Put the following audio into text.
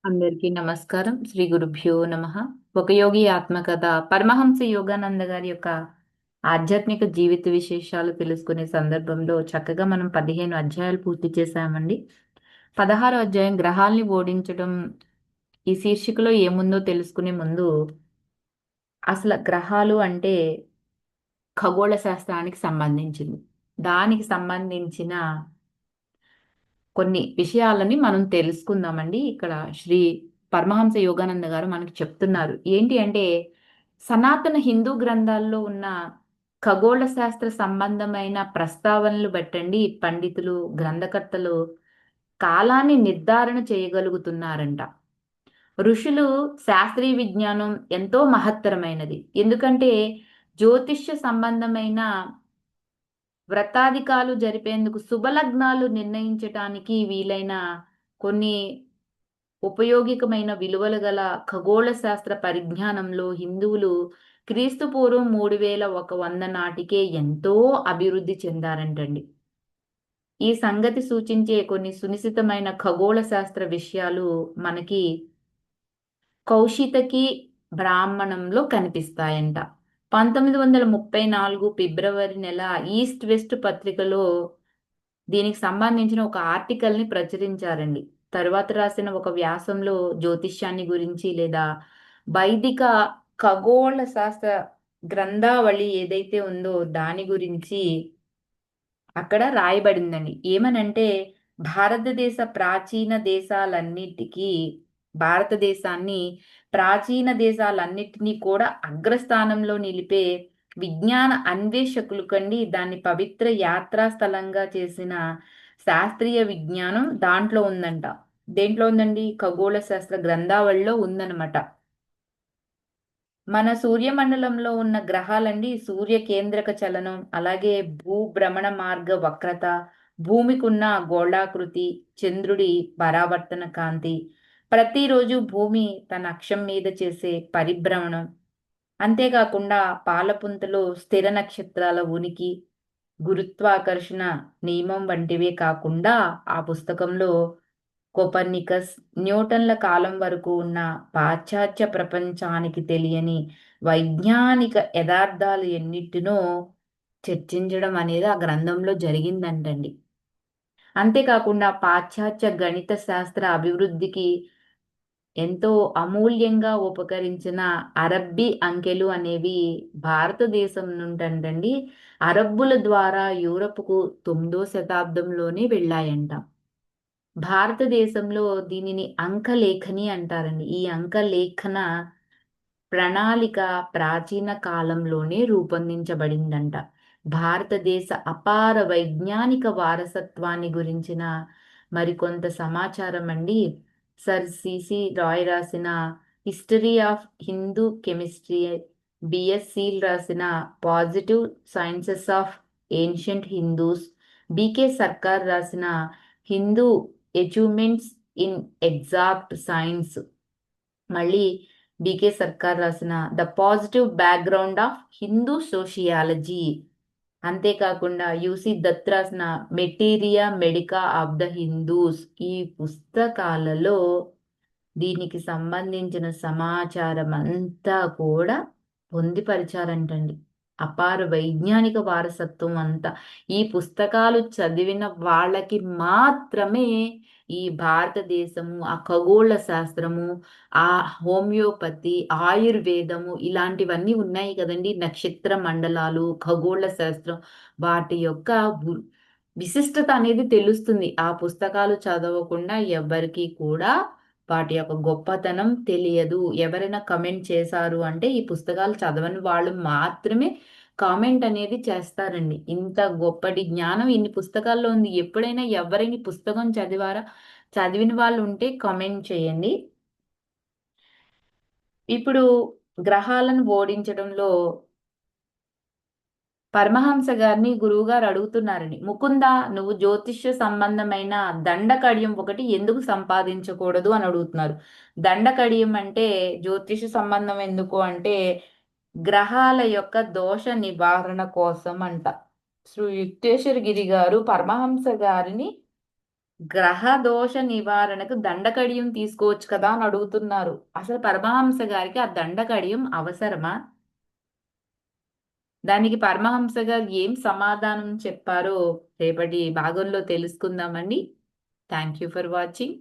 అందరికీ నమస్కారం. శ్రీ గురుభ్యో నమః. ఒక యోగి ఆత్మకథ పరమహంస యోగానంద గారి యొక్క ఆధ్యాత్మిక జీవిత విశేషాలు తెలుసుకునే సందర్భంలో చక్కగా మనం 15 అధ్యాయాలు పూర్తి చేశామండి. 16వ అధ్యాయం గ్రహాల్ని ఓడించడం. ఈ శీర్షికలో ఏముందో తెలుసుకునే ముందు అసలు గ్రహాలు అంటే ఖగోళ శాస్త్రానికి సంబంధించింది. దానికి సంబంధించిన కొన్ని విషయాలని మనం తెలుసుకుందామండి. ఇక్కడ శ్రీ పరమహంస యోగానంద గారు మనకి చెప్తున్నారు. ఏంటి అంటే సనాతన హిందూ గ్రంథాల్లో ఉన్న ఖగోళ శాస్త్ర సంబంధమైన ప్రస్తావనలు బట్టండి పండితులు, గ్రంథకర్తలు కాలాన్ని నిర్ధారణ చేయగలుగుతున్నారంట. ఋషులు శాస్త్రీయ విజ్ఞానం ఎంతో మహత్తరమైనది. ఎందుకంటే జ్యోతిష్య సంబంధమైన వ్రతాధికాలు జరిపేందుకు శుభలగ్నాలు నిర్ణయించటానికి వీలైన కొన్ని ఉపయోగికమైన విలువలు గల ఖగోళ శాస్త్ర పరిజ్ఞానంలో హిందువులు క్రీస్తు పూర్వం 3100 నాటికే ఎంతో అభివృద్ధి చెందారంటండి. ఈ సంగతి సూచించే కొన్ని సునిశితమైన ఖగోళ శాస్త్ర విషయాలు మనకి కౌశితకి బ్రాహ్మణంలో కనిపిస్తాయంట. 1934 ఫిబ్రవరి నెల ఈస్ట్ వెస్ట్ పత్రికలో దీనికి సంబంధించిన ఒక ఆర్టికల్ని ప్రచురించారండి. తరువాత రాసిన ఒక వ్యాసంలో జ్యోతిష్యాన్ని గురించి లేదా వైదిక ఖగోళ శాస్త్ర గ్రంథావళి ఏదైతే ఉందో దాని గురించి అక్కడ రాయబడిందండి. ఏమనంటే భారతదేశ ప్రాచీన దేశాలన్నిటికీ భారతదేశాన్ని ప్రాచీన దేశాలన్నిటినీ కూడా అగ్రస్థానంలో నిలిపే విజ్ఞాన అన్వేషకులు కండి దాన్ని పవిత్ర యాత్రా స్థలంగా చేసిన శాస్త్రీయ విజ్ఞానం దాంట్లో ఉందంట. దేంట్లో ఉందండి? ఖగోళ శాస్త్ర గ్రంథావళిలో ఉందన్నమాట. మన సూర్యమండలంలో ఉన్న గ్రహాలండి సూర్య కేంద్రక చలనం, అలాగే భూభ్రమణ మార్గ వక్రత, భూమికున్న గోళాకృతి, చంద్రుడి పరావర్తన కాంతి, ప్రతిరోజు భూమి తన అక్షం మీద చేసే పరిభ్రమణం, అంతేకాకుండా పాలపుంతలో స్థిర నక్షత్రాల ఉనికి, గురుత్వాకర్షణ నియమం వంటివే కాకుండా ఆ పుస్తకంలో కోపర్నికస్, న్యూటన్ల కాలం వరకు ఉన్న పాశ్చాత్య ప్రపంచానికి తెలియని వైజ్ఞానిక యథార్థాలు ఎన్నిటినో చర్చించడం అనేది ఆ గ్రంథంలో జరిగిందంటండి. అంతేకాకుండా పాశ్చాత్య గణిత శాస్త్ర అభివృద్ధికి ఎంతో అమూల్యంగా ఉపకరించిన అరబ్బీ అంకెలు అనేవి భారతదేశం నుండండి అరబ్బుల ద్వారా యూరప్కు 9వ శతాబ్దంలోనే వెళ్ళాయంట. భారతదేశంలో దీనిని అంకలేఖని అంటారండి. ఈ అంకలేఖన ప్రణాళిక ప్రాచీన కాలంలోనే రూపొందించబడిందంట. భారతదేశ అపార వైజ్ఞానిక వారసత్వాన్ని గురించిన మరికొంత సమాచారం అండి సర్ సిసి రాయ్ రాసిన హిస్టరీ ఆఫ్ హిందూ కెమిస్ట్రీ, బిఎస్సీల్ రాసిన positive sciences of ancient Hindus, B K Sarkar రాసిన Hindu achievements in exact science, మళ్ళీ బికే సర్కార్ రాసిన the positive background of Hindu sociology, అంతేకాకుండా యుసి దత్ రాసిన materia medica of the Hindus, ఈ పుస్తకాలలో దీనికి సంబంధించిన సమాచారం అంతా కూడా పొందిపరిచారంటండి. అపార వైజ్ఞానిక వారసత్వం అంతా ఈ పుస్తకాలు చదివిన వాళ్ళకి మాత్రమే ఈ భారతదేశము, ఆ ఖగోళ శాస్త్రము, ఆ హోమియోపతి, ఆయుర్వేదము ఇలాంటివన్నీ ఉన్నాయి కదండి. నక్షత్ర మండలాలు, ఖగోళ శాస్త్రం, వాటి యొక్క విశిష్టత అనేది తెలుస్తుంది. ఆ పుస్తకాలు చదవకుండా ఎవరికి కూడా వాటి యొక్క గొప్పతనం తెలియదు. ఎవరైనా కమెంట్ చేశారు అంటే ఈ పుస్తకాలు చదవని వాళ్ళు మాత్రమే కామెంట్ అనేది చేస్తారండి. ఇంత గొప్పటి జ్ఞానం ఇన్ని పుస్తకాల్లో ఉంది. ఎప్పుడైనా ఎవరైనా పుస్తకం చదివారా? చదివిన వాళ్ళు ఉంటే కామెంట్ చేయండి. ఇప్పుడు గ్రహాలను ఓడించడంలో పరమహంస గారిని గురువుగారు అడుగుతున్నారని, ముకుంద నువ్వు జ్యోతిష్య సంబంధమైన దండకడియం ఒకటి ఎందుకు సంపాదించకూడదు అని అడుగుతున్నారు. దండకడియం అంటే జ్యోతిష సంబంధం ఎందుకు అంటే గ్రహాల యొక్క దోష నివారణ కోసం అంట. శ్రీ యుక్తేశ్వర గిరి గారు పరమహంస గారిని గ్రహ దోష నివారణకు దండకడియం తీసుకోవచ్చు కదా అని అడుగుతున్నారు. అసలు పరమహంస గారికి ఆ దండకడియం అవసరమా? దానికి పరమహంస గారు ఏం సమాధానం చెప్పారో రేపటి భాగంలో తెలుసుకుందామండి. Thank you for watching.